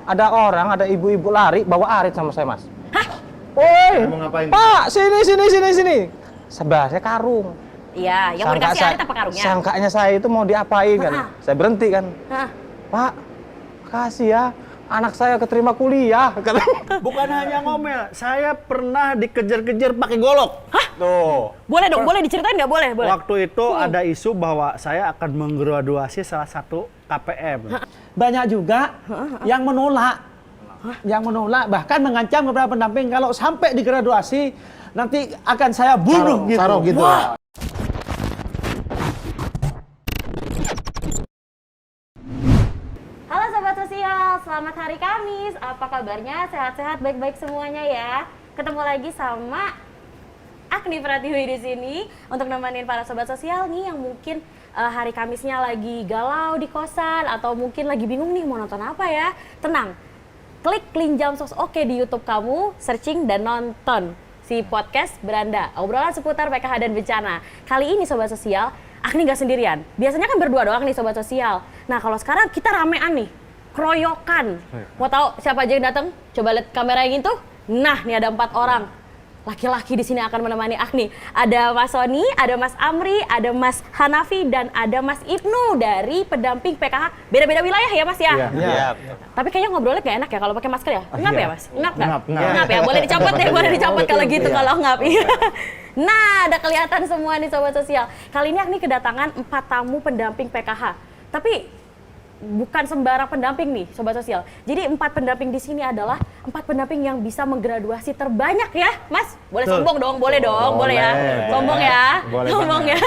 Ada ibu-ibu lari bawa arit sama saya, Mas. Hah? Woi, Mau ngapain? Pak, sini. Sebenarnya karung. Iya, yang mau dikasih arit apa karungnya? Sangkanya saya itu mau diapain kan? Saya berhenti kan. Pak, makasih ya. Anak saya keterima kuliah. Bukan hanya ngomel, saya pernah dikejar-kejar pakai golok. Hah? Tuh. Boleh dong, boleh diceritain nggak? Boleh. Waktu itu ada isu bahwa saya akan menggraduasi salah satu KPM. Banyak juga yang menolak. Yang menolak, bahkan mengancam kepada pendamping kalau sampai digraduasi nanti akan saya bunuh gitu. Taruh gitu. Wah. Halo Sobat Sosial, selamat hari Kamis. Apa kabarnya? Sehat-sehat, baik-baik semuanya ya. Ketemu lagi sama Agni Pratiwi di sini untuk nemenin para Sobat Sosial nih yang mungkin hari Kamisnya lagi galau di kosan atau mungkin lagi bingung nih mau nonton apa ya. Tenang, klik link Jam Sos Oke di YouTube kamu, searching dan nonton si podcast Beranda, obrolan seputar PKH dan bencana. Kali ini Sobat Sosial, Agni nggak sendirian. Biasanya kan berdua doang nih Sobat Sosial. Nah kalau sekarang kita ramean nih, keroyokan. Mau tahu siapa aja yang datang? Coba lihat kamera yang itu. Nah, nih ada 4 orang. Laki-laki di sini akan menemani Agni. Ada Mas Sony, ada Mas Amri, ada Mas Hanafi, dan ada Mas Ibnu dari pendamping PKH. Beda-beda wilayah ya Mas ya? Iya. Tapi kayaknya ngobrolnya gak enak ya kalau pakai masker ya? Ngap ya Mas? Ngap nggak? Ngap. Ngap ya? Boleh dicopot ya? Boleh dicopot kalau gitu, kalau ngap. Nah, ada kelihatan semua nih Sobat Sosial. Kali ini Agni kedatangan 4 tamu pendamping PKH. Tapi bukan sembarang pendamping nih Sobat Sosial. Jadi 4 pendamping di sini adalah 4 pendamping yang bisa menggraduasi terbanyak ya, Mas. Boleh sombong dong, boleh dong, boleh ya. Sombong ya. Sombong ya.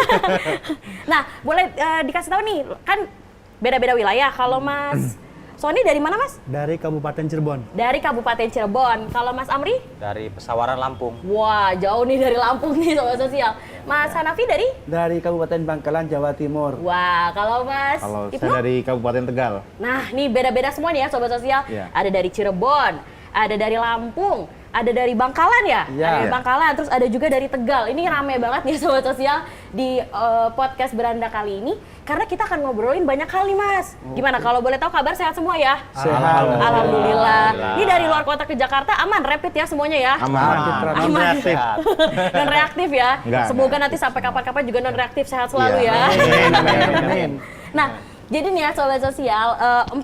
Nah, boleh dikasih tahu nih, kan beda-beda wilayah. Kalau Mas Sony dari mana Mas? Dari Kabupaten Cirebon. Dari Kabupaten Cirebon. Kalau Mas Amri? Dari Pesawaran Lampung. Wah, jauh nih dari Lampung nih Sobat Sosial. Mas Hanafi dari? Dari Kabupaten Bangkalan, Jawa Timur. Wah, kalau Mas Kalau Ibnu? saya dari Kabupaten Tegal. Nah, nih beda-beda semua nih ya Sobat Sosial. Iya. Ada dari Cirebon, ada dari Lampung, ada dari Bangkalan ya? Iya. Ada dari Bangkalan, terus ada juga dari Tegal. Ini rame banget nih Sobat Sosial di podcast Beranda kali ini. Karena kita akan ngobrolin banyak hal nih Mas. Gimana kalau boleh tahu kabar sehat semua ya? Sehat. Alhamdulillah. Ini dari luar kota ke Jakarta aman, rapid ya semuanya ya? Aman. Non reaktif. Non reaktif ya? Enggak, Semoga nanti sampai kapan-kapan juga non reaktif, sehat selalu Iya. ya. Amin. Nah, jadi nih ya Sobat Sosial, 4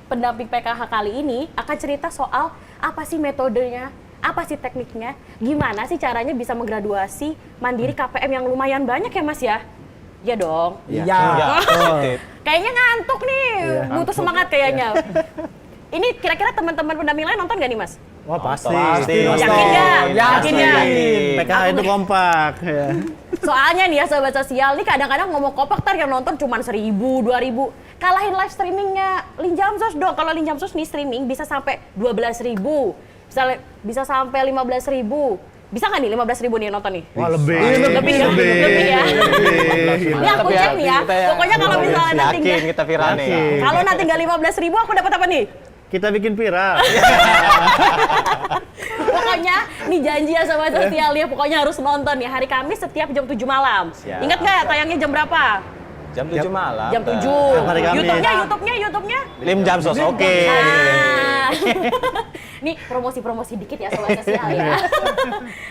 pendamping PKH kali ini akan cerita soal apa sih metodenya, apa sih tekniknya, gimana sih caranya bisa menggraduasi mandiri KPM yang lumayan banyak ya Mas ya? Iya dong. Iya. Kayaknya ngantuk nih, butuh semangat kayaknya. Ini kira-kira teman-teman pendamping lain nonton gak nih Mas? Wah pasti. Yakin nggak? Yakin nggak? PKH itu kompak. Ya. Soalnya nih ya Sobat Sosial, nih kadang-kadang ngomong kompak tar yang nonton cuma 1.000, 2.000. Kalahin live streamingnya Linjamsos dong. Kalau Linjamsos nih streaming bisa sampai 12.000, bisa sampai 15.000. Bisa nggak nih 15.000 nih nonton nih? Wah lebih ya. Ini aku cek nih ya. Pokoknya kalau misalnya nanti yakin kita viral nih. kalau nanti nggak 15.000 aku dapat apa nih? Kita bikin viral. Pokoknya nih janji ya Sobat Sosial ya, pokoknya harus nonton ya hari Kamis setiap jam 7 malam. Siap. Ingat nggak tayangnya jam berapa? Jam 7 malam. Jam 7. Hari Kamis. YouTube-nya. Lim Jam Sos Oke. Ah. Nih promosi dikit ya Sobat Sosial ya.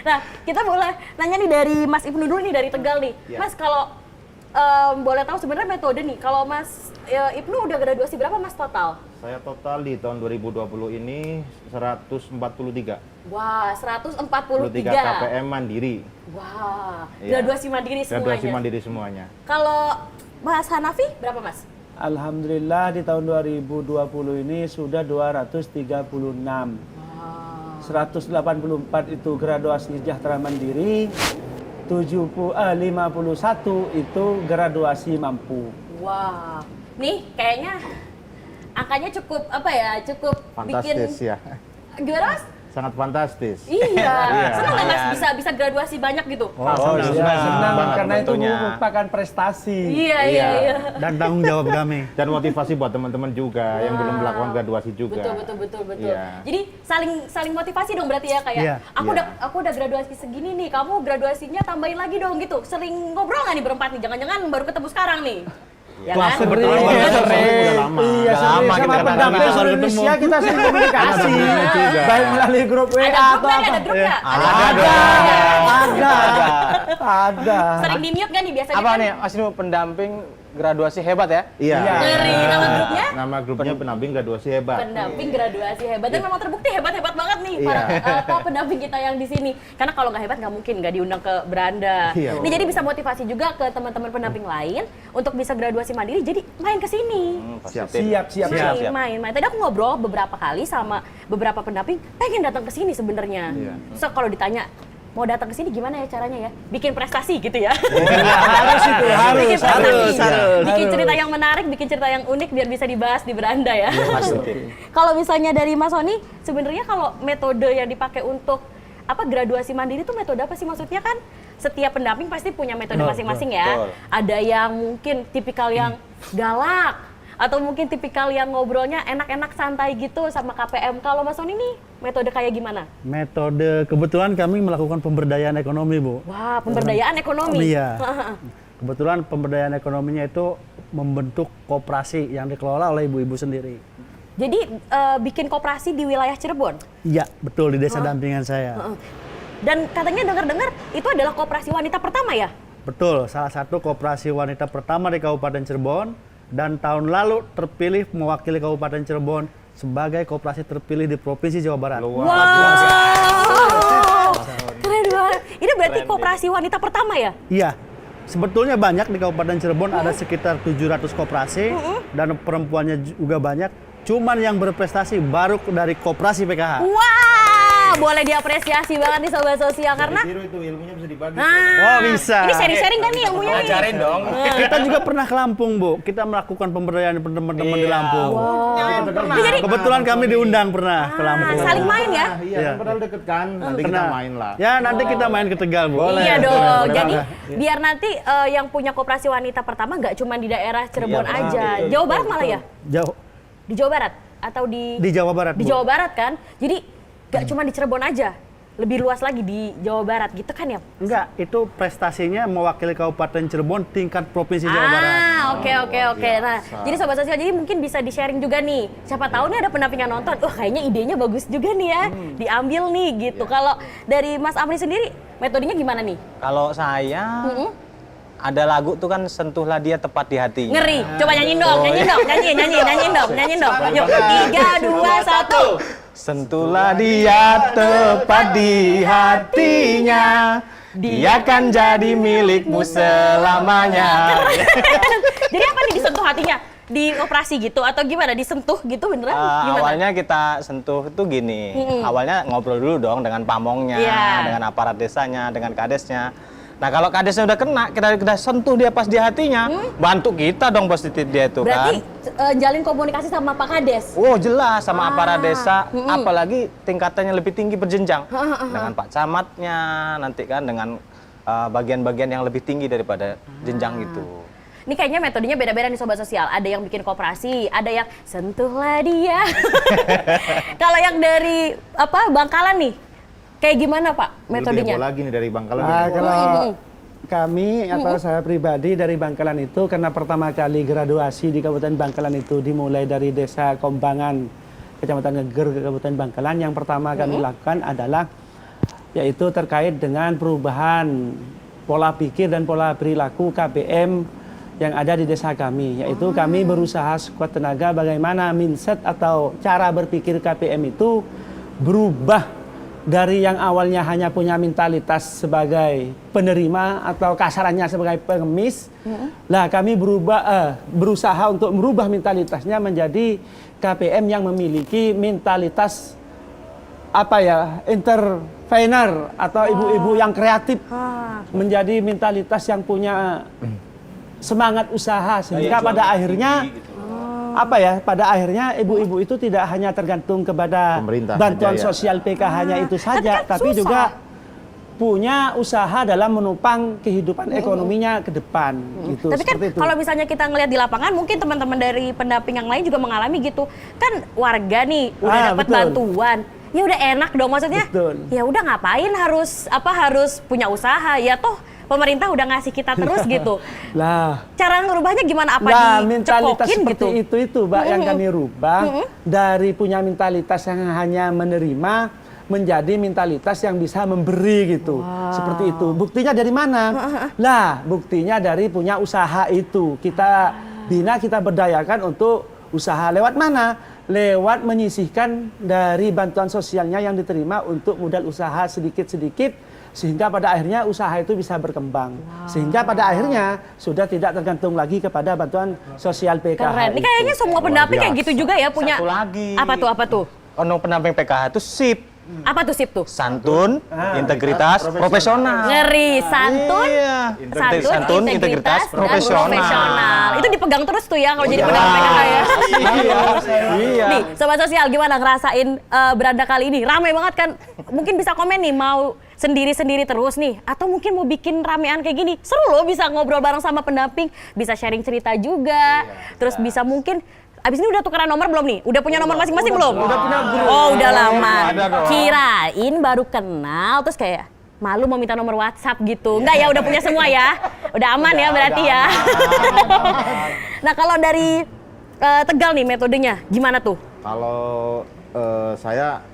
Nah, kita boleh nanya nih dari Mas Ibnu dulu nih dari Tegal nih. Mas kalau boleh tahu sebenarnya metode nih, kalau Mas Ibnu udah graduasi berapa Mas total? Saya total di tahun 2020 ini 143. Wah, 143. 43 KPM mandiri. Wah, Iya. graduasi mandiri semuanya. Graduasi mandiri semuanya. Kalau Mas Hanafi berapa Mas? Alhamdulillah di tahun 2020 ini sudah 236. 184 itu graduasi sejahtera mandiri, 51 itu graduasi mampu. Wah, nih kayaknya angkanya cukup apa ya? Cukup Fantastis bikin ya. gimana Mas? Sangat fantastis. Iya. Senang nggak Mas bisa graduasi banyak gitu? Senang banget karena itu tentunya. merupakan prestasi. Iya. Dan tanggung jawab kami. Dan motivasi buat teman-teman juga yang belum melakukan graduasi juga. Betul. Iya. Jadi saling motivasi dong berarti ya kayak Iya. aku udah graduasi segini nih, kamu graduasinya tambahin lagi dong gitu. Sering ngobrol nggak nih berempat nih? Jangan-jangan baru ketemu sekarang nih. ya Wah, kan? sering. Kebetulan Iya, Bang, sering. udah lama. Iya, Udah sering. lama Sama kita pendamping kenal. seluruh Indonesia kita sering komunikasi. juga. Baik melalui grup WA Ada atau grup nggak? apa. Ada grup nggak? Ada. Sering di mute kan nih biasanya Apa kan? nih, Mas Inu pendamping graduasi hebat ya? Iya. Ngeri, nama grupnya? Nama grupnya pendamping graduasi hebat. Pendamping graduasi hebat dan memang terbukti hebat-hebat banget nih Iya. para pendamping kita yang di sini. Karena kalau nggak hebat nggak mungkin nggak diundang ke beranda. Iya. Ini jadi bisa motivasi juga ke teman-teman pendamping lain untuk bisa graduasi mandiri. Jadi main ke sini. Siap. Main. Tadi aku ngobrol beberapa kali sama beberapa pendamping pengen datang ke sini sebenarnya. Iya. So kalau ditanya mau datang ke sini gimana ya caranya ya? Bikin prestasi gitu ya. Harus itu, Bikin prestasi. harus. Bikin cerita yang menarik, bikin cerita yang unik biar bisa dibahas di beranda ya. Pasti. Kalau misalnya dari Mas Sony, sebenarnya kalau metode yang dipakai untuk graduasi mandiri itu metode apa sih? Maksudnya kan setiap pendamping pasti punya metode masing-masing ya. betul. Ada yang mungkin tipikal yang galak atau mungkin tipikal yang ngobrolnya enak-enak santai gitu sama KPM. Kalau Mas Sony nih metode kayak gimana? Metode kebetulan kami melakukan pemberdayaan ekonomi, Bu. Wah, pemberdayaan ekonomi. Iya. Kebetulan pemberdayaan ekonominya itu membentuk koperasi yang dikelola oleh ibu-ibu sendiri. Jadi bikin koperasi di wilayah Cirebon. Iya, betul di desa dampingan saya. Dan katanya dengar-dengar itu adalah koperasi wanita pertama ya? Betul, salah satu koperasi wanita pertama di Kabupaten Cirebon dan tahun lalu terpilih mewakili Kabupaten Cirebon sebagai koperasi terpilih di Provinsi Jawa Barat. Wow. Keren banget. Ini berarti koperasi wanita pertama ya? Iya. Sebetulnya banyak di Kabupaten Cirebon ada sekitar 700 koperasi dan perempuannya juga banyak. Cuman yang berprestasi baru dari koperasi PKH. Wah, boleh diapresiasi banget nih Sobat Sosial karena Tiru itu ilmunya bisa dibagi. Oh, bisa. Ini sharing-sharing kan nih ilmunya nih? Ajarin dong. Kita juga pernah ke Lampung, Bu. Kita melakukan pemberdayaan teman-teman di Lampung. Jadi Kebetulan kami diundang pernah ke Lampung. saling main ya? Iya, kan padahal deket kan. Nanti kita main lah. Ya, nanti kita main ke Tegal, Bu. Iya dong. boleh Jadi banget. biar nanti yang punya koperasi wanita pertama nggak cuma di daerah Cirebon aja. Jawa Barat malah ya? Jauh Di Jawa Barat atau di Jawa Barat, Di Bu. Jawa Barat kan? Jadi nggak cuma di Cirebon aja. Lebih luas lagi di Jawa Barat gitu kan ya? Enggak, itu prestasinya mewakili Kabupaten Cirebon tingkat Provinsi Jawa Barat. Oke. Nah, jadi Sobat Sosial, jadi mungkin bisa di-sharing juga nih. Siapa tahu nih ada pendamping yang nonton, kayaknya idenya bagus juga nih ya, diambil nih gitu. Kalau dari Mas Amri sendiri, metodenya gimana nih? Kalau saya ada lagu tuh kan sentuhlah dia tepat di hatinya. Ngeri, coba nyanyiin dong, nyanyiin dong. Yuk, 3, 2, 1. Sentuhlah dia tepat di hatinya, dia kan jadi milikmu selamanya. Jadi apa nih disentuh hatinya? Di operasi gitu atau gimana? Disentuh gitu beneran? Gimana? Awalnya kita sentuh itu gini, awalnya ngobrol dulu dong dengan pamongnya, Iya. dengan aparat desanya, dengan kadesnya. Nah kalau kadesnya udah kena, kita sentuh dia pas di hatinya, bantu kita dong pasti dia itu Berarti kan. jalin komunikasi sama Pak Kades? Oh jelas sama aparat desa, apalagi tingkatannya lebih tinggi berjenjang dengan Pak Camatnya, nanti kan dengan bagian-bagian yang lebih tinggi daripada jenjang itu. Ini kayaknya metodenya beda-beda nih Sobat Sosial. Ada yang bikin koperasi, ada yang sentuhlah dia. Kalau yang dari Bangkalan nih, kayak gimana Pak metodenya? Lebih heboh lagi nih dari Bangkalan. Kalau kami atau saya pribadi dari Bangkalan itu karena pertama kali graduasi di Kabupaten Bangkalan itu dimulai dari Desa Kombangan, Kecamatan Ngeger, Kabupaten Bangkalan. Yang pertama kami lakukan adalah yaitu terkait dengan perubahan pola pikir dan pola perilaku KPM yang ada di desa kami, yaitu kami berusaha sekuat tenaga bagaimana mindset atau cara berpikir KPM itu berubah dari yang awalnya hanya punya mentalitas sebagai penerima atau kasarannya sebagai pengemis. Lah kami berusaha untuk merubah mentalitasnya menjadi KPM yang memiliki mentalitas entrepreneur atau ibu-ibu yang kreatif, menjadi mentalitas yang punya semangat usaha sehingga pada akhirnya pada akhirnya ibu-ibu itu tidak hanya tergantung kepada Pemerintah bantuan saja, ya. sosial PKH-nya itu saja, kan tapi susah. juga punya usaha dalam menopang kehidupan ekonominya ke depan gitu. Tapi kan seperti itu. kalau misalnya kita ngelihat di lapangan, mungkin teman-teman dari pendamping yang lain juga mengalami gitu. Kan warga nih udah dapat betul. bantuan, ya udah enak dong maksudnya. Betul. Ya udah ngapain harus punya usaha, ya toh pemerintah udah ngasih kita terus gitu. Lah, Cara ngerubahnya gimana? Apa nah, mentalitas dicekokin seperti gitu? itu Mbak, yang kami rubah dari punya mentalitas yang hanya menerima menjadi mentalitas yang bisa memberi gitu. Seperti itu. Buktinya dari mana? Lah, buktinya dari punya usaha itu. Kita bina, kita berdayakan untuk usaha. Lewat mana? Lewat menyisihkan dari bantuan sosialnya yang diterima untuk modal usaha sedikit-sedikit, sehingga pada akhirnya usaha itu bisa berkembang. Sehingga pada akhirnya sudah tidak tergantung lagi kepada bantuan sosial PKH. Keren. Ini itu. kayaknya semua pendamping kayak gitu juga ya punya. Satu lagi. Apa tuh? Pendamping PKH itu sip, Apa tuh sip tuh? santun, integritas, profesional. Ngeri, santun, Iya. santun, integritas, dan profesional. Itu dipegang terus tuh ya kalau jadi pendamping PKH ya. Iya. Nih, Sobat Sosial gimana ngerasain beranda kali ini? Ramai banget kan? Mungkin bisa komen nih, mau sendiri-sendiri terus nih, atau mungkin mau bikin ramean kayak gini. Seru loh bisa ngobrol bareng sama pendamping, bisa sharing cerita juga. Terus bisa mungkin abis ini udah tukeran nomor belum nih? Udah punya nomor masing-masing belum? Udah punya grup. Oh, udah lama. Ada dong. Kirain baru kenal terus kayak malu mau minta nomor WhatsApp gitu. Enggak ya, udah punya semua ya. Udah aman ya berarti ya. Nah, kalau dari Tegal nih metodenya gimana tuh? Kalau saya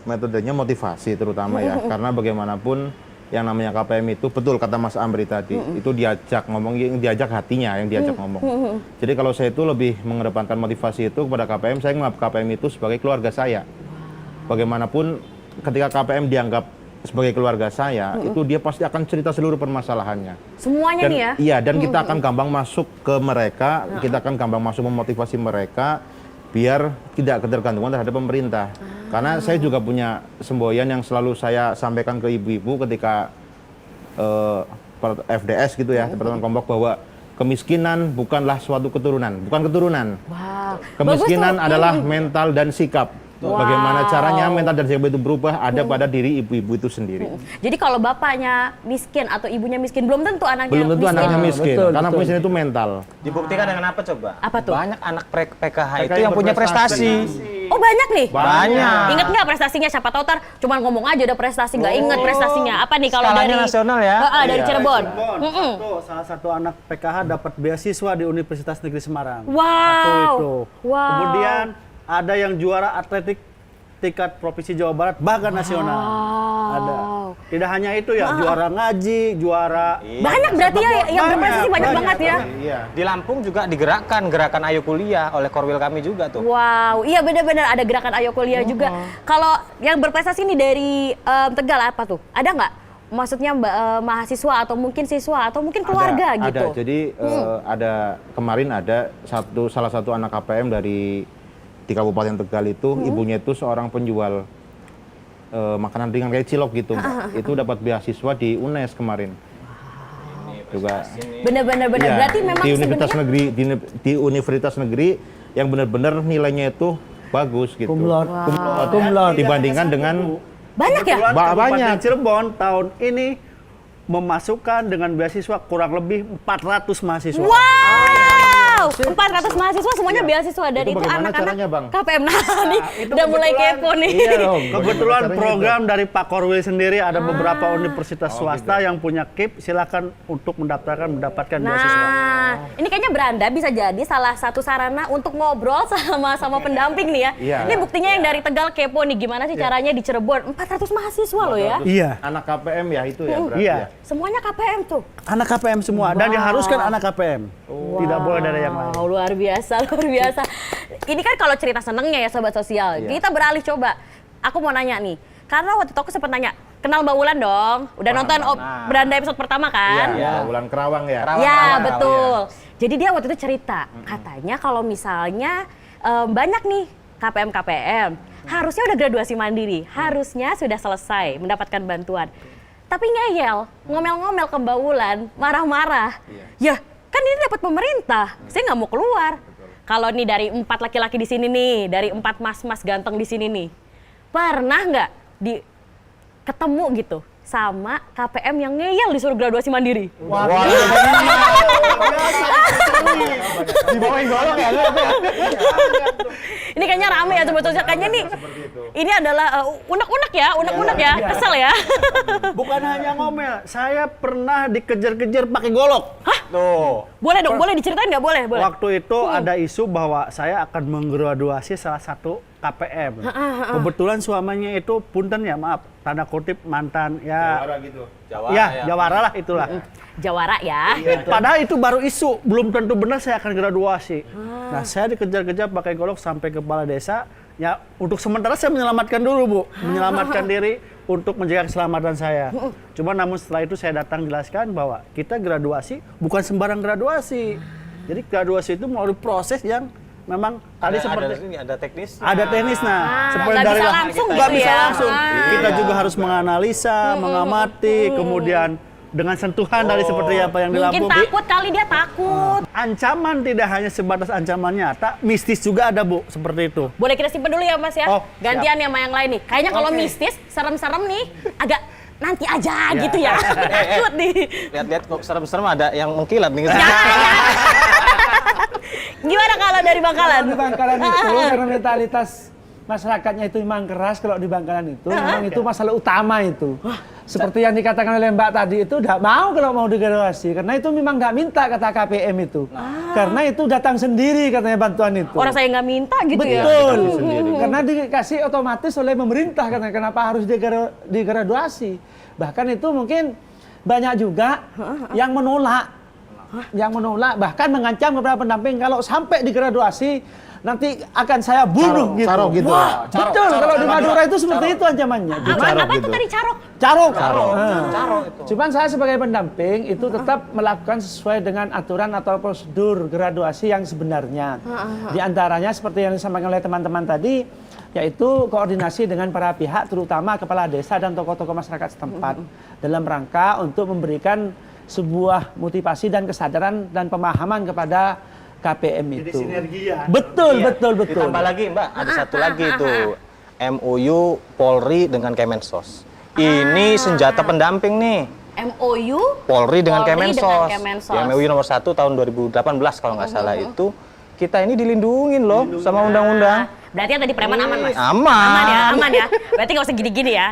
metodenya motivasi terutama ya, karena bagaimanapun yang namanya KPM itu betul kata Mas Amri tadi, itu diajak ngomong, yang diajak hatinya, yang diajak ngomong. Jadi kalau saya itu lebih mengedepankan motivasi itu kepada KPM, saya menganggap KPM itu sebagai keluarga saya. Bagaimanapun ketika KPM dianggap sebagai keluarga saya, itu dia pasti akan cerita seluruh permasalahannya. Semuanya Dan, nih ya? iya, dan kita akan gampang masuk ke mereka, kita akan gampang masuk memotivasi mereka biar tidak ketergantungan terhadap pemerintah. Karena saya juga punya semboyan yang selalu saya sampaikan ke ibu-ibu ketika FDS gitu ya, Departemen Kombok, bahwa kemiskinan bukanlah suatu keturunan, bukan keturunan. Wow. Kemiskinan Bagus tuh. adalah mental dan sikap. Wow. Bagaimana caranya mental dan sikap itu berubah ada pada diri ibu-ibu itu sendiri. Jadi kalau bapaknya miskin atau ibunya miskin, belum tentu anaknya Belum tentu miskin. anaknya miskin, betul, karena betul. kemiskinan itu mental. Dibuktikan dengan apa coba? Apa tuh? Banyak anak PKH itu yang yang punya prestasi. Oh, banyak nih? Banyak. Ingat nggak prestasinya? Siapa tahu tar cuman ngomong aja udah prestasi, nggak inget prestasinya. Apa nih kalau Skalanya dari nasional ya? Dari Cirebon. Salah satu anak PKH dapat beasiswa di Universitas Negeri Semarang. Wow. Satu itu. Wow. Kemudian ada yang juara atletik tingkat provinsi Jawa Barat bahkan nasional. Ada. Tidak hanya itu ya, juara ngaji, juara Banyak berarti ya yang berprestasi banyak banget ya. Iya. Di Lampung juga digerakkan gerakan Ayo Kuliah oleh Korwil kami juga tuh. Wow, iya benar-benar ada gerakan Ayo Kuliah juga. Kalau yang berprestasi nih dari Tegal apa tuh? Ada nggak? Maksudnya mahasiswa atau mungkin siswa atau mungkin keluarga gitu? Ada. Jadi ada kemarin ada salah satu anak KPM di Kabupaten Tegal itu, ibunya itu seorang penjual makanan ringan kayak cilok gitu, Mbak. Itu dapat beasiswa di UNES kemarin. Juga. Bener-bener Iya, berarti memang di universitas sebenarnya negeri di universitas negeri yang benar-benar nilainya itu bagus gitu. Kumlot. Kumlot. Kumlot. Dibandingkan dengan banyak ya? Kabupaten banyak. Cirebon tahun ini memasukkan dengan beasiswa kurang lebih 400 mahasiswa. Wow, 400 mahasiswa semuanya beasiswa dan Itu itu bagaimana anak-anak caranya, Bang? KPM. Nah, nih itu udah mulai kebetulan- kepo nih. Iya dong. Kebetulan Bagaimana program caranya dari Pak Korwil sendiri ada beberapa universitas swasta yang punya KIP, silakan untuk mendaftarkan mendapatkan beasiswa. Nah, ini kayaknya Beranda bisa jadi salah satu sarana untuk ngobrol sama pendamping nih ya. Iya. Ini buktinya yang dari Tegal kepo nih, gimana sih caranya di Cirebon? 400 mahasiswa loh ya. Iya. Anak KPM ya itu ya berarti Iya. ya. Semuanya KPM tuh. Anak KPM semua dan diharuskan anak KPM. Tidak boleh dari yang lain. Wow, luar biasa, luar biasa. Ini kan kalau cerita senengnya ya Sobat Sosial. Iya. Kita beralih coba. Aku mau nanya nih. Karena waktu itu aku sempat nanya, kenal Mbak Wulan dong? Udah nonton Beranda episode pertama kan? Iya, bulan Kerawang ya. Kerawang. Ya, Kerawang, betul. Jadi dia waktu itu cerita, katanya kalau misalnya banyak nih KPM, harusnya udah graduasi mandiri, harusnya sudah selesai mendapatkan bantuan. Tapi ngeyel, ngomel-ngomel ke Mbak Wulan, marah-marah. Ya, kan ini dapat pemerintah, saya nggak mau keluar. Kalau nih dari 4 laki-laki di sini nih, dari 4 mas-mas ganteng di sini nih, pernah nggak ketemu gitu sama KPM yang ngeyel disuruh graduasi mandiri? Dibawain golok ya? Ini kayaknya rame ya sobat sosial. Kayaknya nih ini adalah unek-unek ya, kesel ya. Bukan hanya ngomel, saya pernah dikejar-kejar pakai golok. Hah? Tuh. Boleh dong, boleh diceritain nggak? Boleh. Waktu itu ada isu bahwa saya akan menggraduasi salah satu KPM. Kebetulan suaminya itu punten ya, maaf, tanda kutip mantan ya. Jawara gitu. Jawara lah itulah. Jawara ya. Padahal itu baru isu, belum tentu benar saya akan graduasi. Nah, saya dikejar-kejar pakai golok sampai kepala desa. Ya, untuk sementara saya menyelamatkan dulu, Bu. Menyelamatkan diri untuk menjaga keselamatan saya. Cuma namun setelah itu saya datang jelaskan bahwa kita graduasi bukan sembarang graduasi. Jadi graduasi itu melalui proses yang memang tadi seperti ada teknis. ada teknis seperti nggak dari bisa langsung nggak gitu bisa ya. langsung. Kita juga harus menganalisa, mengamati, kemudian dengan sentuhan dari seperti apa yang Mungkin dilakukan. takut kali dia takut. Ancaman tidak hanya sebatas ancaman nyata, mistis juga ada, Bu, seperti itu. Boleh kita simpen dulu ya Mas ya. Oh, Gantian ya sama yang lain nih. Kayaknya kalau mistis, serem-serem nih, agak nanti aja gitu ya. Takut nih. Lihat-lihat kok serem-serem ada yang mengkilat nih. Gimana kalau dari Bangkalan? Di Bangkalan itu karena mentalitas masyarakatnya itu memang keras. Kalau di Bangkalan itu memang itu masalah utama itu. Seperti yang dikatakan oleh Mbak tadi itu tidak mau kalau mau digraduasi karena itu memang nggak minta kata KPM itu. Karena itu datang sendiri katanya bantuan itu. Orang saya nggak minta gitu ya. Betul. Karena dikasih otomatis oleh pemerintah katanya kenapa harus digraduasi. Bahkan itu mungkin banyak juga yang menolak. Yang menolak bahkan mengancam kepada pendamping kalau sampai digraduasi nanti akan saya bunuh gitu. Carok gitu. Wah, betul. Kalau di Madura itu seperti itu ancamannya. Apa itu tadi carok? Carok. Carok itu. Cuman saya sebagai pendamping itu tetap melakukan sesuai dengan aturan atau prosedur graduasi yang sebenarnya. Di antaranya seperti yang disampaikan oleh teman-teman tadi, yaitu koordinasi dengan para pihak, terutama kepala desa dan tokoh-tokoh masyarakat setempat, dalam rangka untuk memberikan sebuah motivasi dan kesadaran dan pemahaman kepada KPM itu. Sinergi ya. Betul. Ditambah lagi Mbak, ada satu lagi itu MOU Polri dengan Kemensos. Ini senjata pendamping nih. MOU Polri dengan Polri Kemensos. dengan Kemensos. Di MOU nomor 1 tahun 2018 kalau nggak salah itu kita ini dilindungin loh sama undang-undang. Berarti yang tadi preman aman Mas? Aman. ya. Berarti nggak usah gini-gini ya.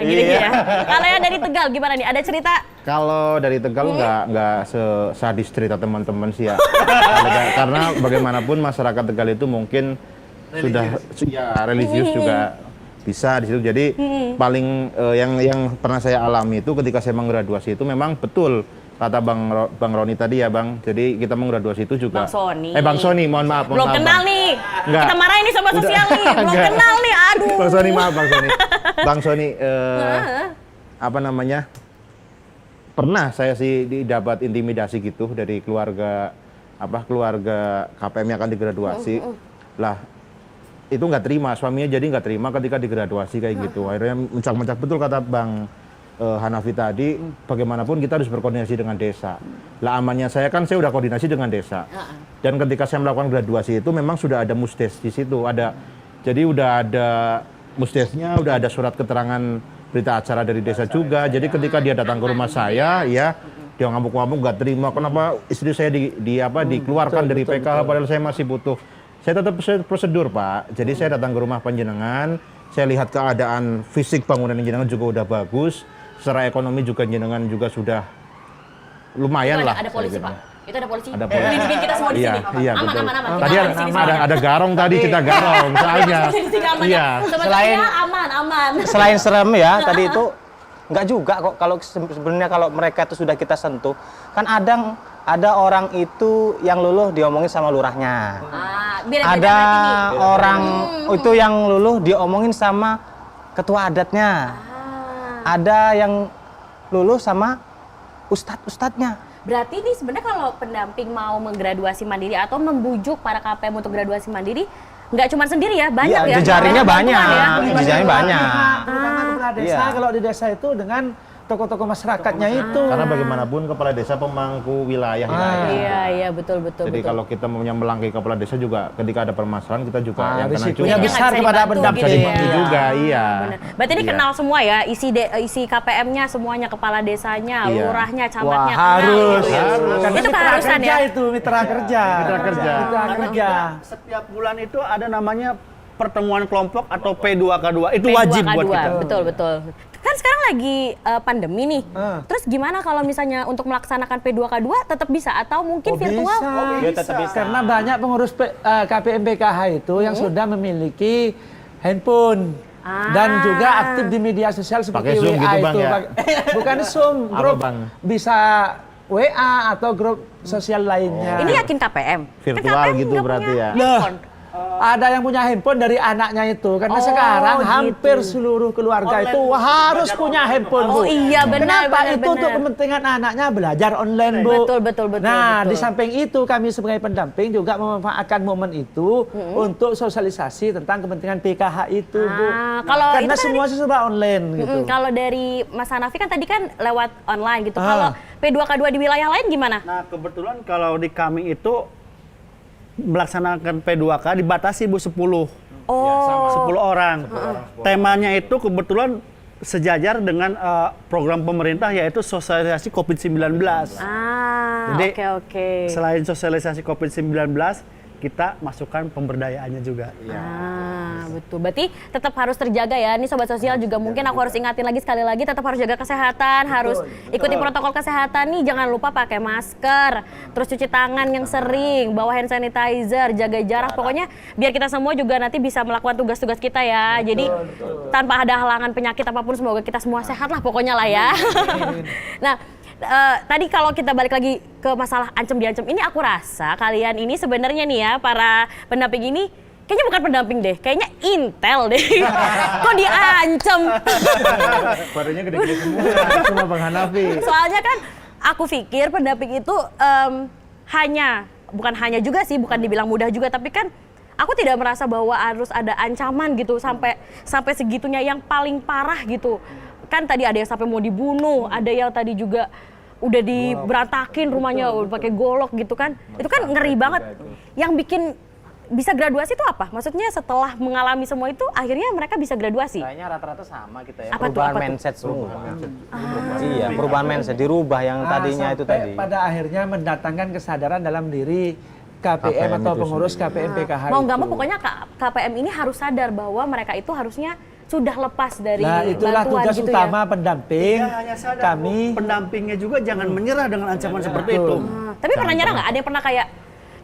Kalau yang dari Tegal gimana nih? Ada cerita? Kalau dari Tegal nggak sesadis cerita teman-teman sih ya. Karena bagaimanapun masyarakat Tegal itu mungkin sudah religius juga bisa di situ. Jadi paling yang pernah saya alami itu ketika saya menggraduasi itu memang betul kata Bang Roni tadi ya Bang. Jadi kita menggraduasi itu juga. Bang Soni, mohon maaf. Belum kenal nih. Enggak. Kita marahin nih sobat sosial nih. Belum Enggak. kenal nih. Aduh. Bang Soni, maaf Bang Soni. Bang Soni, apa namanya? Pernah saya sih didapat intimidasi gitu dari keluarga KPM yang akan digraduasi. Lah itu nggak terima, suaminya jadi nggak terima ketika digraduasi kayak gitu. Akhirnya mencak-mencak, betul kata Bang Hanafi tadi, bagaimanapun kita harus berkoordinasi dengan desa. Lah amannya saya kan saya udah koordinasi dengan desa. Dan ketika saya melakukan graduasi itu memang sudah ada musdes di situ, jadi udah ada musdesnya, udah ada surat keterangan berita acara dari desa juga. Jadi ketika dia datang ke rumah saya, ya dia ngamuk-ngamuk nggak terima, kenapa istri saya dikeluarkan dari PKH padahal saya masih butuh. Saya tetap prosedur Pak. Jadi saya datang ke rumah panjenengan, saya lihat keadaan fisik bangunan jenengan juga udah bagus. Secara ekonomi juga jenengan juga sudah lumayan lah. Ada polisi Pak. Itu ada polisi. Ada polisi. Melindungi kita semua di sini. Iya, Aman. betul. Kita Tadi aman di sini semua. ada garong tadi, kita garong soalnya. Iya. Selain- aman. Selain serem ya, tadi itu nggak juga kok kalau sebenarnya kalau mereka itu sudah kita sentuh, kan ada orang itu yang luluh diomongin sama lurahnya. Beda-beda Ada berarti nih. orang itu yang luluh diomongin sama ketua adatnya. Ada yang luluh sama ustadz-ustadznya. Berarti ini sebenarnya kalau pendamping mau menggraduasi mandiri atau membujuk para KPM untuk graduasi mandiri, nggak cuma sendiri ya, banyak Iya, ya. jejaringnya Banyak banyak. bantuan ya. Jejaringnya banyak. Terutama kepala desa, Iya. kalau di desa itu dengan tokoh-tokoh masyarakatnya itu. Karena bagaimanapun kepala desa pemangku wilayah. Iya, betul. Jadi kalau kita mau melangkahi kepala desa juga ketika ada permasalahan kita juga yang kena risikonya juga. besar Bisa kepada dibantu pendamping. gitu ya. Dibantu juga, iya. Benar. Berarti ini Iya. kenal semua ya, isi KPM-nya semuanya, kepala desanya, Iya. lurahnya, Wah, camatnya, harus. kenal gitu ya. Karena Itu mitra keharusan kerja ya. itu, mitra kerja. Mitra kerja. Mitra kerja. Setiap bulan itu ada namanya pertemuan kelompok atau P2K2. Itu P2K2, wajib buat kita. Betul. Kan sekarang lagi pandemi nih. Terus gimana kalau misalnya untuk melaksanakan P2K2 tetap bisa atau mungkin virtual? Bisa. Tetap bisa. Karena banyak pengurus KPM PKH itu yang sudah memiliki handphone. Dan juga aktif di media sosial seperti Pakai Zoom WA gitu, Bang, itu. ya? Bukan Zoom, Apa, grup Bang? bisa WA atau grup sosial lainnya. Ini yakin KPM? Virtual Kan KPM gitu nggak berarti punya ya? handphone. Ada yang punya handphone dari anaknya itu karena Oh, sekarang gitu. hampir seluruh keluarga itu harus punya handphone, Bu. Oh iya, benar, Kenapa benar, itu untuk benar. kepentingan anaknya belajar online, Bu. Betul. Nah, betul. di samping itu kami sebagai pendamping juga memanfaatkan momen itu untuk sosialisasi tentang kepentingan PKH itu, Bu. kalau Karena itu kan semua serba online gitu. Kalau dari Mas Hanafi kan tadi kan lewat online gitu. Kalau P2K2 di wilayah lain gimana? Nah, kebetulan kalau di kami itu melaksanakan P2K dibatasi Bu 10. Oh, 10 orang. Temanya itu kebetulan sejajar dengan program pemerintah yaitu sosialisasi COVID-19. Jadi, oke. Selain sosialisasi COVID-19, kita masukkan pemberdayaannya juga. Betul. Berarti tetap harus terjaga ya. Ini Sobat Sosial juga mungkin aku harus ingatin lagi sekali lagi tetap harus jaga kesehatan, harus ikuti protokol kesehatan nih. Jangan lupa pakai masker, terus cuci tangan yang sering, bawa hand sanitizer, jaga jarak. Pokoknya biar kita semua juga nanti bisa melakukan tugas-tugas kita ya. Jadi tanpa ada halangan penyakit apapun semoga kita semua sehat lah pokoknya lah ya. Nah, tadi kalau kita balik lagi ke masalah ancam diancam ini, aku rasa kalian ini sebenarnya nih ya para pendamping ini kayaknya bukan pendamping deh, kayaknya intel deh. Kok diancam? Suaranya gede-gede semua Bang Hanafi. Soalnya kan aku pikir pendamping itu bukan hanya juga sih, bukan dibilang mudah juga, tapi kan aku tidak merasa bahwa harus ada ancaman gitu sampai segitunya yang paling parah gitu. Kan tadi ada yang sampai mau dibunuh, ada yang tadi juga udah diberantakin rumahnya udah pakai golok gitu kan. Itu kan ngeri banget. Yang bikin bisa graduasi itu apa? Maksudnya setelah mengalami semua itu akhirnya mereka bisa graduasi. Kayaknya rata-rata sama kita ya. Apa tuh, Perubahan apa tuh? mindset semua. Iya, perubahan mindset dirubah yang tadinya itu Sampai tadi. pada akhirnya mendatangkan kesadaran dalam diri KPM atau itu pengurus sendiri. KPM PKH Mau nggak itu. mau pokoknya KPM ini harus sadar bahwa mereka itu harusnya sudah lepas dari Nah, itulah bantuan tugas gitu utama ya. pendamping. Tidak hanya sadar, Kami pendampingnya juga jangan menyerah dengan ancaman seperti itu. Tapi pernah nyerah nggak? Ada yang pernah kayak,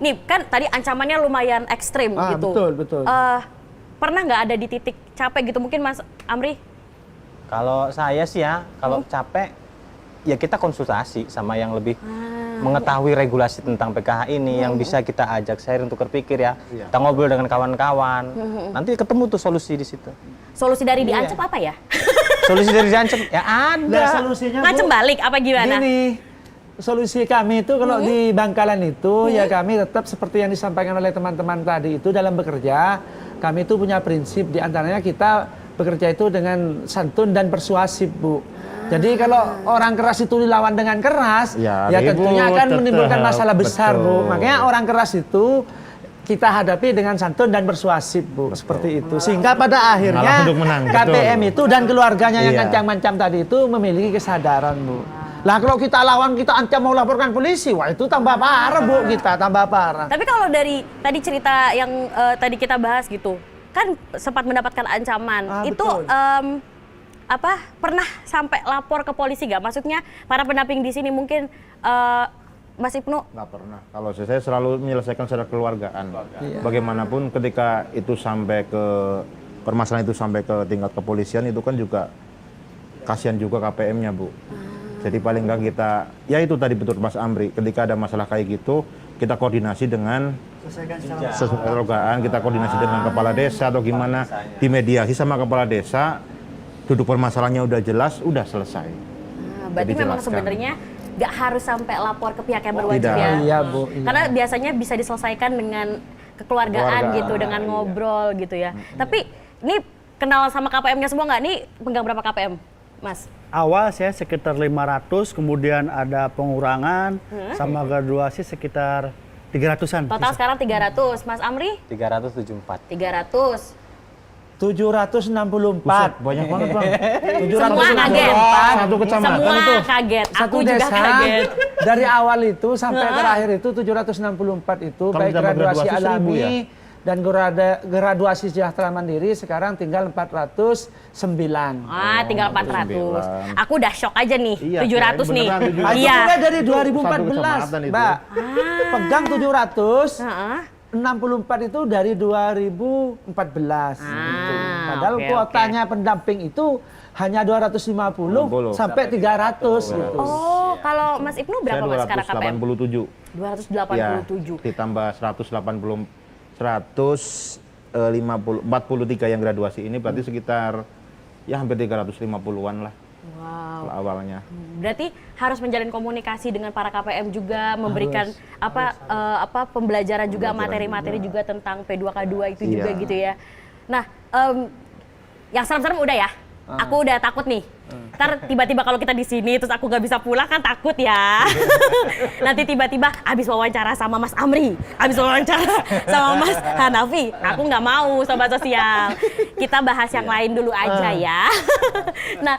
nih kan tadi ancamannya lumayan ekstrim gitu. betul. Pernah nggak ada di titik capek gitu? Mungkin Mas Amri? Kalau saya sih ya, kalau capek ya kita konsultasi sama yang lebih mengetahui regulasi tentang PKH ini yang bisa kita ajak share untuk berpikir ya. Kita ngobrol dengan kawan-kawan. Nanti ketemu tuh solusi di situ. Solusi dari diancam apa ya? Solusi dari diancam ya Nah, ada. solusinya Bu, Ngancem balik apa gimana? gini, solusi kami itu kalau di Bangkalan itu ya kami tetap seperti yang disampaikan oleh teman-teman tadi itu dalam bekerja kami itu punya prinsip di antaranya kita bekerja itu dengan santun dan persuasif, Bu. Jadi kalau orang keras itu dilawan dengan keras, Ya, ya ribut, tentunya akan tetap. menimbulkan masalah besar, Bu. Betul. Makanya orang keras itu kita hadapi dengan santun dan persuasif, Bu. Seperti itu. Sehingga pada akhirnya Malah untuk menang, KPM betul. itu dan keluarganya yang Iya. ngancam-ngancam tadi itu memiliki kesadaran, Bu. Lah kalau kita lawan, kita ancam mau laporkan polisi, wah itu tambah parah, Bu, kita tambah parah. Tapi kalau dari tadi cerita yang tadi kita bahas gitu, kan sempat mendapatkan ancaman. Itu Betul. pernah sampai lapor ke polisi gak? Maksudnya para pendamping di sini mungkin Mas Ibnu Nggak pernah. Kalau saya selalu menyelesaikan secara keluargaan. Bagaimanapun ketika itu sampai ke permasalahan itu sampai ke tingkat kepolisian itu kan juga kasihan juga KPM-nya, Bu. Jadi paling nggak kita, ya itu tadi betul Mas Amri, ketika ada masalah kayak gitu, kita koordinasi dengan sesuai keluargaan, kita koordinasi dengan kepala desa atau gimana, dimediasi sama kepala desa, duduk permasalahannya udah jelas, udah selesai. berarti memang Dijelaskan. sebenarnya nggak harus sampai lapor ke pihak yang berwajib Tidak. ya. Iya, Bu. Iya. Karena biasanya bisa diselesaikan dengan kekeluargaan Keluarga, gitu, dengan iya. ngobrol gitu ya. Tapi ini kenal sama KPM-nya semua nggak? Nih pegang berapa KPM, Mas? awal saya sekitar 500, kemudian ada pengurangan sama graduasi sekitar 300-an. Total sekarang 300. Mas Amri? 374. 300. 764. Banyak banget bang. Semua kaget. Satu kecamatan Semua itu. kaget. Satu Aku juga desa kaget. dari awal itu sampai terakhir itu 764 itu Kalau baik ditambah graduasi graduasi 1000 alami ya? dan graduasi sejahtera mandiri sekarang tinggal 409. Wah, tinggal 400. 9. Aku udah shock aja nih. Iya, 700 nih. beneran 700. Itu Iya. mulai dari Satu 2014, kecamatan itu. Mbak. Pegang 700, Heeh. 64 itu dari 2014. gitu. Padahal oke, kuotanya pendamping itu hanya 250 sampai 300 gitu. Oh, kalau Mas Ibnu Saya berapa Mas sekarang KPM? 287. 287. Ditambah 43 yang graduasi ini berarti sekitar ya hampir 350-an lah Wow. awalnya. Berarti harus menjalin komunikasi dengan para KPM juga, memberikan pembelajaran juga, materi-materi juga tentang P2K2 itu juga Iya. gitu ya. Nah, yang serem-serem udah ya. Aku udah takut nih. Ntar tiba-tiba kalau kita di sini terus aku nggak bisa pulang kan takut ya. Nanti tiba-tiba abis wawancara sama Mas Amri, abis wawancara sama Mas Hanafi, aku nggak mau sobat sosial. Kita bahas yang lain dulu aja ya. Nah,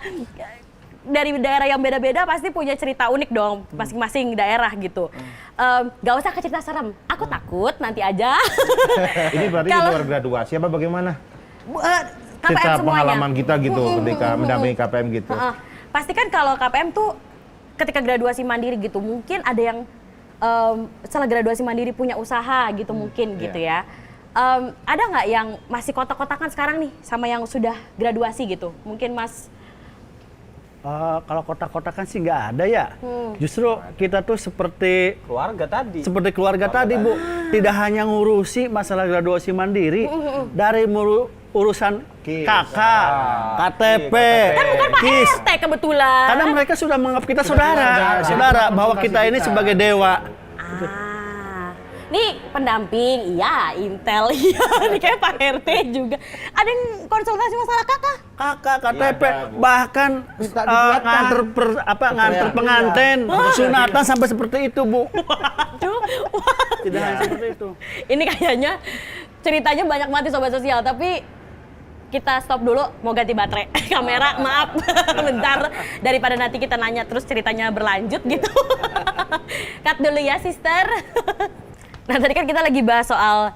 dari daerah yang beda-beda pasti punya cerita unik dong, masing-masing daerah gitu. Gak usah ke cerita serem, aku takut nanti aja. Ini berarti di Kalau- luar graduasi apa bagaimana? KPM Cerita semuanya. pengalaman kita gitu ketika mendampingi KPM gitu. Heeh. Pasti kan kalau KPM tuh ketika graduasi mandiri gitu, mungkin ada yang setelah graduasi mandiri punya usaha gitu mungkin gitu ya. Ada nggak yang masih kotak-kotakan sekarang nih sama yang sudah graduasi gitu? Mungkin Mas. Kalau kotak-kotakan sih nggak ada ya. Justru kita tuh seperti keluarga tadi Bu, tidak hanya ngurusi masalah graduasi mandiri, dari urusan KK, KTP, KIS. RT kebetulan. Karena mereka sudah menganggap kita saudara, bahwa kita ini sebagai dewa. Nih pendamping, iya, Intel, iya, ini kayak Pak RT juga. Ada yang konsultasi masalah kakak? KK, KTP, bahkan nganter pengantin, sunatan sampai seperti itu Bu. Waduh, Tidak hanya seperti itu. ini kayaknya ceritanya banyak mati sobat sosial, tapi kita stop dulu, mau ganti baterai. Kamera, maaf, bentar. Daripada nanti kita nanya terus ceritanya berlanjut gitu. Cut dulu ya, sister. Nah, tadi kan kita lagi bahas soal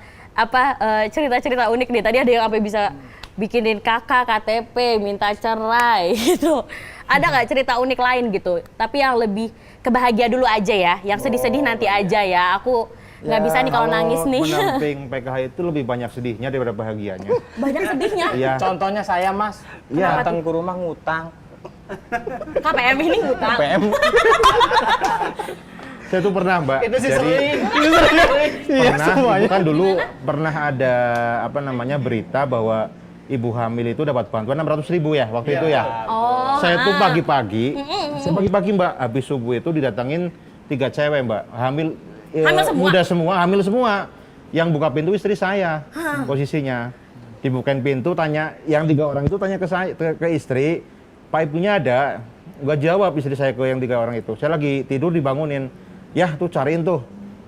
cerita-cerita unik nih. Tadi ada yang sampai bisa bikinin kakak, KTP, minta cerai gitu. Ada nggak cerita unik lain gitu? Tapi yang lebih kebahagia dulu aja ya. Yang sedih-sedih nanti aja ya. Aku nggak bisa nih kalau nangis nih. Mendamping PKH itu lebih banyak sedihnya daripada bahagianya. Banyak sedihnya. Iya. Contohnya saya Mas, Iya. datang ke rumah ngutang. KPM ini ngutang. PM. Saya tuh pernah Mbak. Itu sih Jadi sering. pernah, itu kan dulu pernah ada berita bahwa ibu hamil itu dapat bantuan 600.000 ya waktu itu ya. Oh. Saya tuh pagi-pagi Mbak, habis subuh itu didatengin 3 cewek Mbak, hamil semua? muda semua, hamil semua. Yang buka pintu istri saya posisinya. Dibukain pintu, tanya, yang 3 orang itu tanya ke saya, ke istri, Pak ibunya ada? Nggak jawab istri saya ke yang 3 orang itu. Saya lagi tidur dibangunin, ya tuh cariin tuh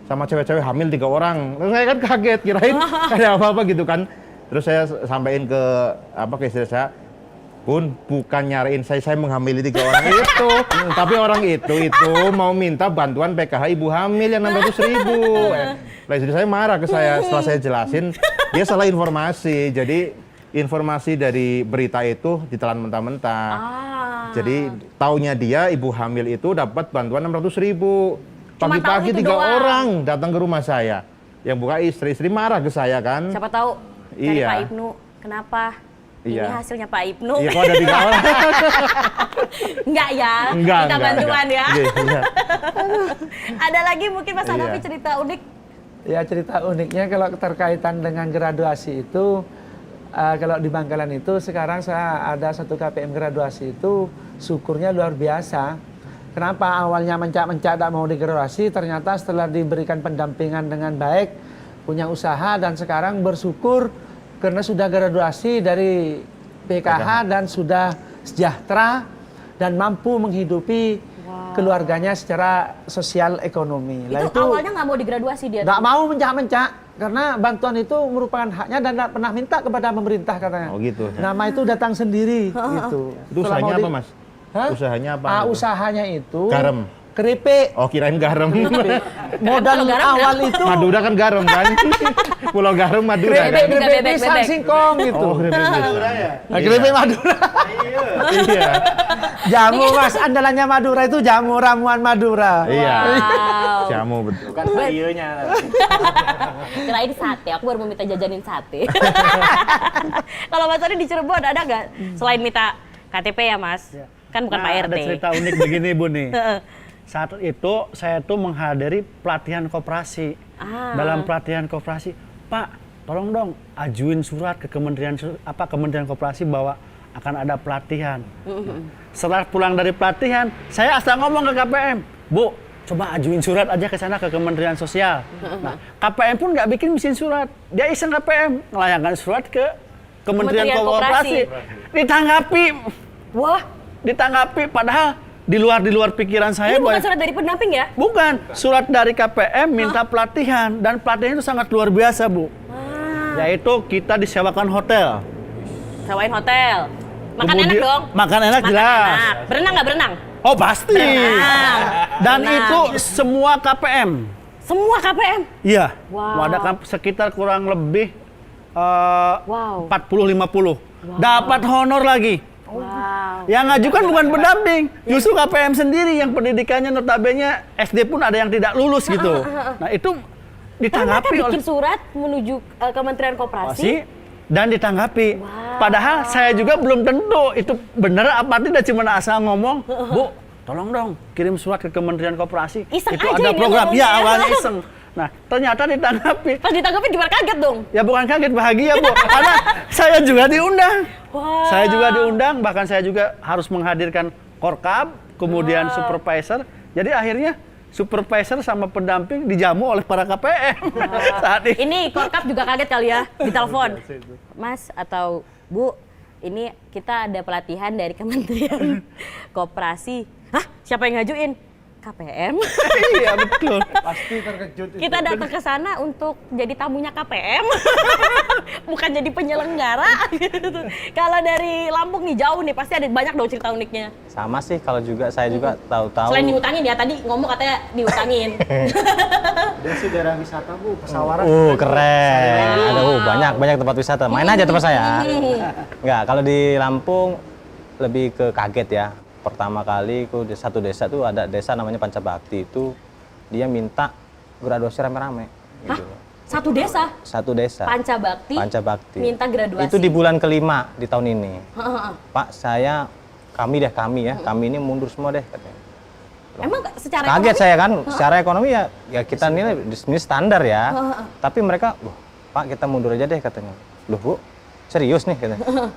sama cewek-cewek hamil 3 orang. Terus saya kan kaget, kirain ada apa-apa gitu kan. Terus saya sampaikan ke istri saya, Bun, bukan nyariin saya menghamili 3 orang itu. Tapi orang itu mau minta bantuan PKH ibu hamil yang 600.000. Lah istri saya marah ke saya setelah saya jelasin, dia salah informasi. Jadi informasi dari berita itu ditelan mentah-mentah. Jadi taunya dia ibu hamil itu dapat bantuan 600.000. Cuma Pagi-pagi tahu itu 3 doang. orang datang ke rumah saya. Yang buka istri marah ke saya kan. Siapa tahu cari Iya. Pak Ibnu. Kenapa? Iya. Ini hasilnya Pak Ibnu. Iya kok ada 3 orang. Enggak ya, Enggak, minta bantuan ya. Iya. Ada lagi mungkin Mas Hanafi Iya. cerita unik. Ya cerita uniknya kalau terkaitan dengan graduasi itu, kalau di Bangkalan itu sekarang saya ada satu KPM graduasi itu syukurnya luar biasa. Kenapa awalnya mencak-mencak tidak mau digraduasi, ternyata setelah diberikan pendampingan dengan baik, punya usaha dan sekarang bersyukur karena sudah graduasi dari PKH dan sudah sejahtera dan mampu menghidupi keluarganya secara sosial ekonomi. Itu awalnya nggak mau digraduasi dia. Nggak mau mencak-mencak karena bantuan itu merupakan haknya dan nggak pernah minta kepada pemerintah katanya. Oh gitu. Nama itu datang sendiri gitu. Itu Setelah usahanya mau apa, Mas? Hah? Usahanya apa? Usahanya itu Garam. keripik. Oh, kirain garam. Modal awal itu Madura kan garam kan? Pulau Garam Madura kan? keripik bebek. pisang singkong gitu. Oh, keripik Madura ya? Nah, keripik Madura. Iya. Jamu Mas, andalannya Madura itu jamu ramuan Madura. Iya. Wow. Jamu betul. Bukan sayurnya. Kirain sate, aku baru mau minta jajanin sate. Kalau Mas Tony di Cirebon ada nggak selain minta KTP ya Mas? Kan bukan Pak RT. Ada cerita unik begini Bu nih. Saat itu saya tuh menghadiri pelatihan koperasi. Dalam pelatihan koperasi, Pak, tolong dong ajuin surat ke Kementerian Koperasi bahwa akan ada pelatihan. Setelah pulang dari pelatihan, saya asal ngomong ke KPM, Bu, coba ajuin surat aja ke sana ke Kementerian Sosial. Nah, KPM pun nggak bikin mesin surat, dia iseng KPM ngelayangkan surat ke Kementerian Koperasi. Ditanggapi, Wah, ditanggapi, padahal di luar pikiran saya. ini bukan surat dari pendamping ya? Bukan, surat dari KPM minta pelatihan, dan pelatihan itu sangat luar biasa, Bu. Yaitu kita disewakan hotel. Sewain hotel. Makan enak dong. Makan enak jelas. Enak. Berenang nggak berenang? Oh pasti. Berenang. Dan Berenang. itu semua KPM. Semua KPM? Iya. Wow. Ada sekitar kurang lebih Wow. 40-50. Dapat honor lagi. Wow. Yang ngajukan bukan pendamping, justru KPM sendiri yang pendidikannya notabene SD pun ada yang tidak lulus gitu. Nah itu ditanggapi Mereka oleh bikin surat menuju Kementerian Koperasi. dan ditanggapi. Padahal saya juga belum tentu itu benar apa tidak, cuma asal ngomong, Bu, tolong dong kirim surat ke Kementerian Koperasi. Iseng itu aja ada ini program. ngomongnya. Ya awalnya iseng. Nah ternyata ditanggapi. Pas ditanggapi gimana, kaget dong? Ya bukan kaget, bahagia Bu, karena saya juga diundang. Wow. Saya juga diundang, bahkan saya juga harus menghadirkan korkab, kemudian supervisor. Jadi akhirnya supervisor sama pendamping dijamu oleh para KPM saat itu. Ini Korkap juga kaget kali ya, ditelepon. Mas atau Bu, ini kita ada pelatihan dari Kementerian Koperasi. Hah? Siapa yang ngajuin? KPM. Iya betul. Pasti terkejut. Kita datang ke sana untuk jadi tamunya KPM, bukan jadi penyelenggara. Gitu. Kalau dari Lampung nih jauh nih, pasti ada banyak dong cerita uniknya. Sama sih, kalau juga saya juga tahu-tahu. Selain diutangin ya, tadi ngomong katanya diutangin. Dan sih daerah wisata Bu, pesawaran. Keren. Ada banyak tempat wisata. Main aja tempat saya. Enggak, kalau di Lampung lebih ke kaget ya. Pertama kali di satu desa tuh ada desa namanya Pancabakti, itu dia minta graduasi rame-rame gitu. Satu desa? Satu desa. Pancabakti minta graduasi. Itu di bulan kelima di tahun ini. Pak, kami ini mundur semua deh katanya. Emang secara Kaget ekonomi? saya kan, secara ekonomi ya kita nilai ini standar ya. Tapi mereka, "Loh, Pak, kita mundur aja deh," katanya. "Loh, Bu, serius nih?" katanya.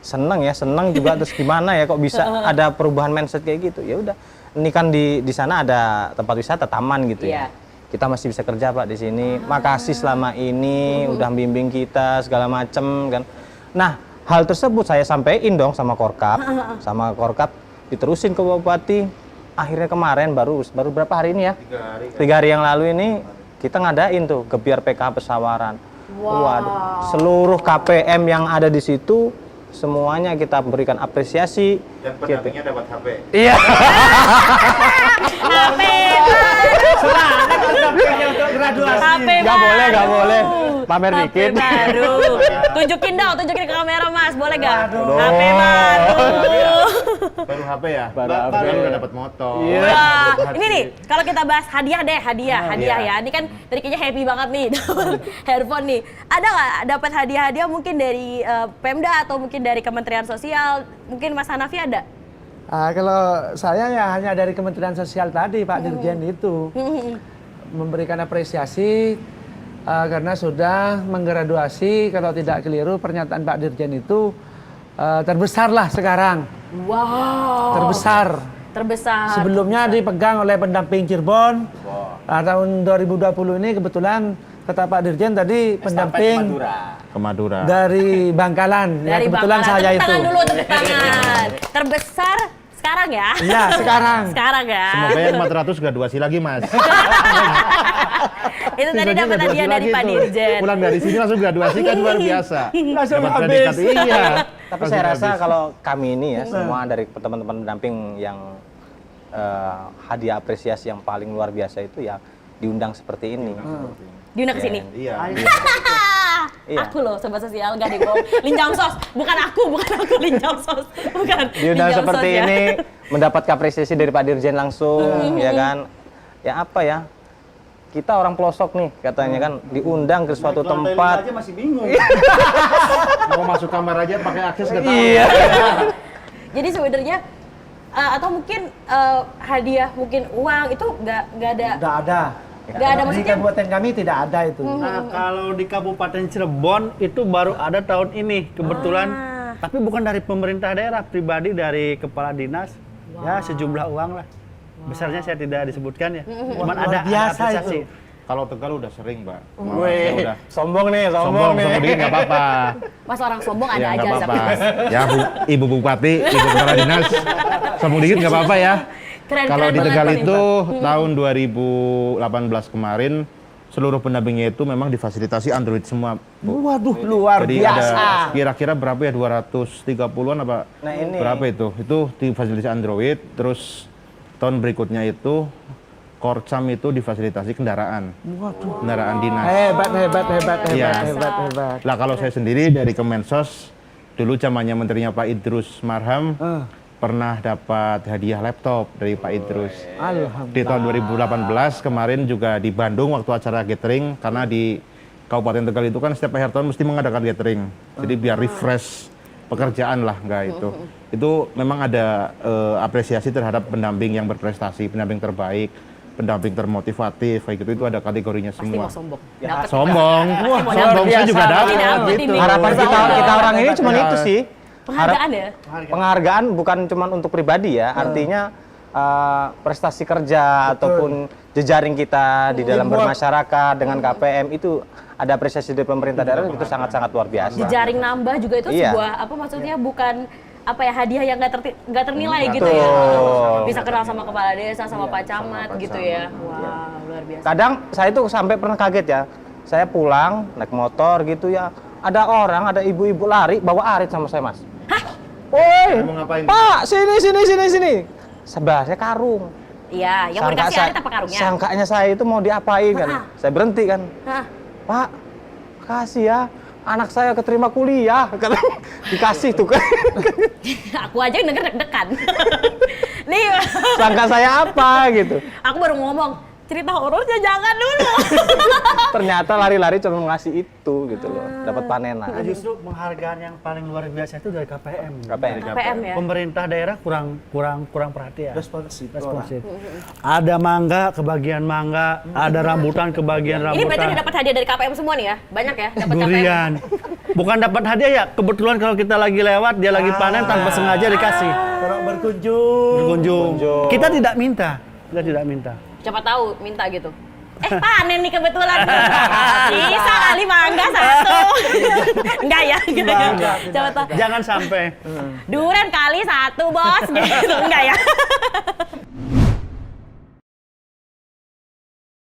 Seneng juga, terus gimana ya kok bisa ada perubahan mindset kayak gitu. Ya udah, ini kan di sana ada tempat wisata, taman gitu ya. Kita masih bisa kerja Pak di sini. Makasih selama ini udah bimbing kita segala macem kan. Nah, hal tersebut saya sampaikan dong sama Korkap, diterusin ke Bupati. Akhirnya kemarin baru berapa hari ini ya? 3 hari yang lalu ini kita ngadain tuh Gebiar PKH Pesawaran. Waduh, seluruh KPM yang ada di situ semuanya kita berikan apresiasi. Dan pendampingnya dapat HP. Iya. HP Graduasi. Nggak boleh. Pamer HP dikit. baru. Tunjukin ke kamera Mas, boleh nggak? Aduh. HP baru. Baru HP ya? Baru Baru HP. udah dapat motor. Wah, ini nih kalau kita bahas hadiah ya. Ini kan tadi kayaknya happy banget nih dapat handphone nih. Ada nggak dapat hadiah-hadiah mungkin dari Pemda atau mungkin dari Kementerian Sosial? Mungkin Mas Hanafi ada? Kalau saya ya hanya dari Kementerian Sosial tadi Pak Dirjen itu memberikan apresiasi karena sudah menggraduasi, kalau tidak keliru pernyataan Pak Dirjen itu terbesar lah sekarang. Wow. Terbesar. Sebelumnya dipegang oleh pendamping Cirebon. Tahun 2020 ini kebetulan kata Pak Dirjen tadi pendamping Ke Madura. dari Bangkalan. Ya Dari kebetulan Bangkalan. saya Tepuk itu. tangan dulu, tepuk tangan. Terbesar Sekarang ya? Iya, sekarang. Sekarang ya. Semoga yang 400 graduasi lagi, Mas. Itu tadi dapat Graduasi hadiah dari lagi Pak tuh. Dirjen. Pulang dari sini langsung graduasi kan luar biasa. Langsung Dapat habis. predikat, iya. Tapi Langsung saya rasa habis. kalau kami ini ya semua dari teman-teman pendamping yang hadiah apresiasi yang paling luar biasa itu ya diundang seperti ini. Diundang ke sini. Iya. Iya. Aku loh sobat sosial gak dibohong. Linjang sos, bukan aku linjang sos. Bukan. Diundang Linjang seperti sos, ya. ini mendapat apresiasi dari Pak Dirjen langsung, ya kan? Ya apa ya? Kita orang pelosok nih katanya kan diundang ke suatu tempat. aja masih bingung. Mau masuk kamar aja pakai akses nggak tahu. Iya. Jadi sebenarnya atau mungkin hadiah, mungkin uang itu nggak ada. Tidak ada. Nggak ada, Di maksudnya- kabupaten kami tidak ada itu. Nah, kalau di Kabupaten Cirebon itu baru ada tahun ini kebetulan, tapi bukan dari pemerintah daerah, pribadi dari kepala dinas, ya sejumlah uang lah. Besarnya saya tidak disebutkan ya, cuman Luar ada biasa apresiasi. itu. Kalau Tegal udah sering, Mbak. Wih, Udah. sombong nih, Sombong, sombong nih. sombong dikit nggak apa-apa. Mas orang sombong ada Ya aja nggak apa-apa. tapi. Ya Ibu Bupati, Ibu Kepala Dinas, sombong dikit nggak apa-apa ya. Keren, Kalau keren di banget, Tegal Pak itu tahun 2018 kemarin seluruh pendampingnya itu memang difasilitasi Android semua, Bu. Waduh, luar Jadi biasa. ada kira-kira berapa ya, 230-an apa? Nah, ini. Berapa itu? Itu difasilitasi Android, terus tahun berikutnya itu Korcam itu difasilitasi kendaraan. Waduh. Kendaraan dinas. Hebat, hebat, hebat, Iya. hebat, hebat, hebat. Lah kalau saya sendiri dari Kemensos, dulu zamannya menterinya Pak Idrus Marham, pernah dapat hadiah laptop dari Pak Idrus. Alhamdulillah. Di tahun 2018 kemarin juga di Bandung waktu acara catering, karena di Kabupaten Tegal itu kan setiap akhir tahun mesti mengadakan catering. Jadi biar refresh pekerjaan lah, enggak itu. Itu memang ada apresiasi terhadap pendamping yang berprestasi, pendamping terbaik, pendamping termotivatif, kayak gitu. Itu ada kategorinya Pasti semua. mau sombong. Ya, Dapet. Sombong, Wah, sombong saya juga biasa. dapat Dapet gitu. ini. Harapan kita orang ini cuma itu sih. Penghargaan ya? Penghargaan bukan cuma untuk pribadi ya, artinya prestasi kerja ataupun jejaring kita di dalam bermasyarakat dengan KPM itu ada apresiasi dari pemerintah daerah itu sangat-sangat luar biasa. Jejaring nambah juga itu Iya. sebuah apa maksudnya bukan apa ya hadiah yang nggak ternilai gitu ya. Betul. Bisa kenal sama kepala desa, sama Pak Camat gitu ya. Wow, luar biasa. Kadang saya itu sampai pernah kaget ya, saya pulang naik motor gitu ya, ada orang, ada ibu-ibu lari bawa arit sama saya, Mas. Hah? Woi, Mau ngapain? Pak, sini. Sebelahnya karung. Iya, yang mau dikasih arit apa karungnya? Sangkanya saya itu mau diapain kan? Hah? Saya berhenti kan. Hah? Pak, kasih ya. Anak saya keterima kuliah. Dikasih tuh kan. Aku aja yang denger deg-degan. Nih, Sangka saya apa gitu. aku baru ngomong, cerita horornya jangan dulu. Ternyata lari-lari cuma ngasih itu gitu loh. Dapat panenan. Nah, justru penghargaan yang paling luar biasa itu dari KPM. KPM. KPM ya? Pemerintah daerah kurang perhatian. Responsif. Responsif. Ada mangga kebagian mangga, ada rambutan kebagian Ini berarti rambutan. dapat hadiah dari KPM semua nih ya? Banyak ya dapat KPM. Durian. Bukan dapat hadiah ya, kebetulan kalau kita lagi lewat, dia lagi panen tanpa sengaja dikasih. Orang berkunjung. Berkunjung. Kita tidak minta. Kita tidak minta. Siapa tahu minta gitu. Panen nih kebetulan. Bisa kali mangga satu. Enggak ya? Gitu. Coba tahu. Jangan sampai. Durian kali satu, Bos. Gitu. Enggak ya?